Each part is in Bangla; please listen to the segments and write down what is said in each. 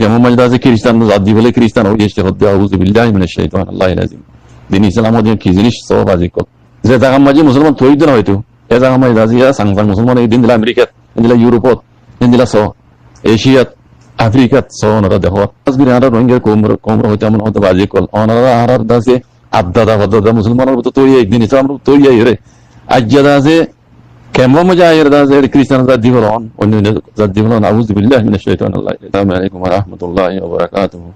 কেমন মজা আছে খ্রিস্টান জাতি বলে খ্রিস্টান ও এসে হতে আউযু বিল্লাহি মিনাশ শাইতানির রাজিম দিন ইসলাম ওদের কি জিনিস সব আজি কল যে জায়গা মাঝে মুসলমান তৈরি না হয়তো এ জায়গা মাঝে রাজিয়া সাংসাং মুসলমান এই দিন দিলা আমেরিকাত দিন দিলা ইউরোপত দিন দিলা সো এশিয়াত আফ্রিকাত সো ওনারা দেখো আজকে আর রোহিঙ্গা কম হইতে এমন হতে বাজি কল ওনারা আর দাসে আব্দাদা বদদা মুসলমানের মতো তৈরি একদিন ইসলাম তৈরি রে আজ্জাদা আছে কেমন মজা আয়ের দাসে খ্রিস্টান জাতি বলন অন্য জাতি বলন আউযু বিল্লাহি মিনাশ শাইতানির রাজিম আসসালামু আলাইকুম ওয়া রাহমাতুল্লাহি ওয়া বারাকাতুহু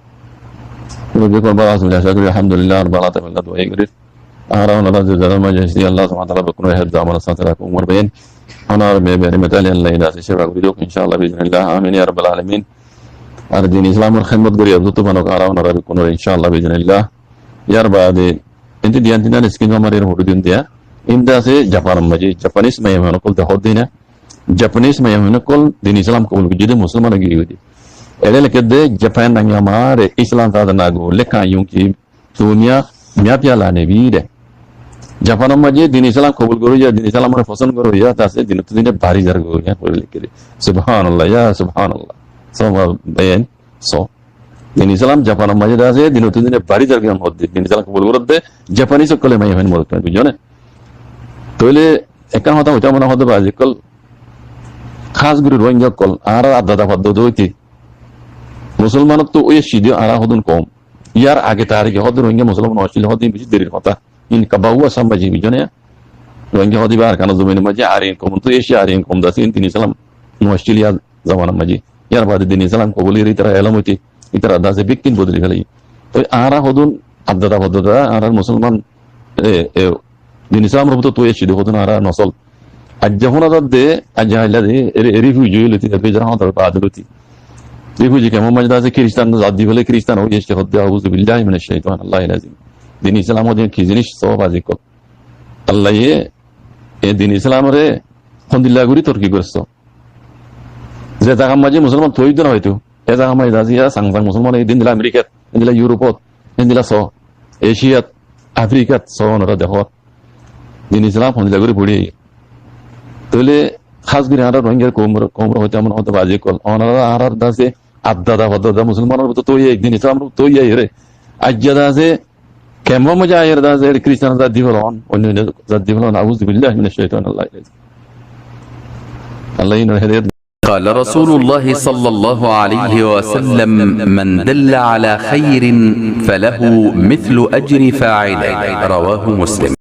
وبكم بعض من الأشياء الحمد لله رب العالمين لا دعاء غير أنا أنا جزاء ما جزي الله سبحانه وتعالى بكون هذا عمل صالحكم وبين أنا ربي بنعمته الله إذا سيشبع بدوك إن شاء الله بإذن الله آمين يا رب العالمين أرجين إسلام الخدمة غير يبدو تبانو كارا أنا ربي بكون إن شاء الله بإذن الله يا رب هذه أنت ديانتنا نسكين ما مرير هودين ديا إن ده سي جابان ماجي جابانيس ما يمانو كل ده هودينا جابانيس ما يمانو كل دين إسلام قبول جدي مسلمان غيري Ele kede Japan nang yamare Islam tada nago leka yunki dunia miapia la nebide Japan maje din Islam kabul guru ya din Islam mara fasan guru ya tase din tu dine bari jar guru ya pore lekere subhanallah ya subhanallah so bayan so din Islam Japan maje tase din tu dine bari jar gam hodde din Islam kabul guru de Japanese kole mai hen molto bujone toile ekan hota hota mona hodde baje kol khas guru rohingya kol ara adada paddo doiti মুসলমানত তো ওই সিদিও আরা হদুন কম ইয়ার আগে তারিখে হদ রোহিঙ্গা মুসলমান অশ্লীল হদিন বেশি দেরির কথা ইন কাবাউয়া সাম্বাজি বিজনে রোহিঙ্গা হদিবা আর কানো জমিন মাঝে আর ইন কম তো এশিয়া আর ইন কম দাসিন তিনি ইসলাম অস্ট্রেলিয়া জামানা মাঝে ইয়ার বাদে দিন ইসলাম কবুলের ইতারা এলামতি ইতারা দাসে বিকিন বদলি ফেলাই তো আরা হদুন আব্দাদা বদদা আর মুসলমান দিন ইসলাম রবত তো এ সিদিও হদুন আরা নসল আজ যখন আদাদে আজ হাইলাদে রিফিউজি লতি বেজারা হদার বাদলতি Refugee কেমন মজা আছে খ্রিস্টান জাতি বলে খ্রিস্টান ও এসে হতে আউযু বিল্লাহি মিনাশ শাইতানির রাজিম দিন ইসলাম ওদের কি জিনিস সব আজি কল আল্লাহ এ দিন ইসলাম রে হন্দিল্লা গুরি তর্কি করছো যে জায়গা মাঝে মুসলমান তৈরি না হয়তো এ জায়গা মাঝে রাজিয়া সাংসাং মুসলমান এই দিন দিলা আমেরিকাত দিন দিলা ইউরোপত দিন দিলা সো এশিয়াত আফ্রিকাত সো ওনারা দেখো দিন ইসলাম হন্দিল্লা গুরি পড়ি তাহলে খাস করে আর রোহিঙ্গা কম হইতে এমন হতে বাজি কল ওনারা আর দাসে আব্দাদা বদদা মুসলমানের মতো তৈরি একদিন ইসলাম তৈরি রে আজ্জাদা আছে কেমন মজা আয়ের দাসে খ্রিস্টান জাতি বলন অন্য জাতি বলন আউযু বিল্লাহি মিনাশ শাইতানির রাজিম আল্লাহ ইনর হেদায়েত قال رسول الله صلى الله عليه وسلم من دل على خير فله مثل أجر فاعله رواه مسلم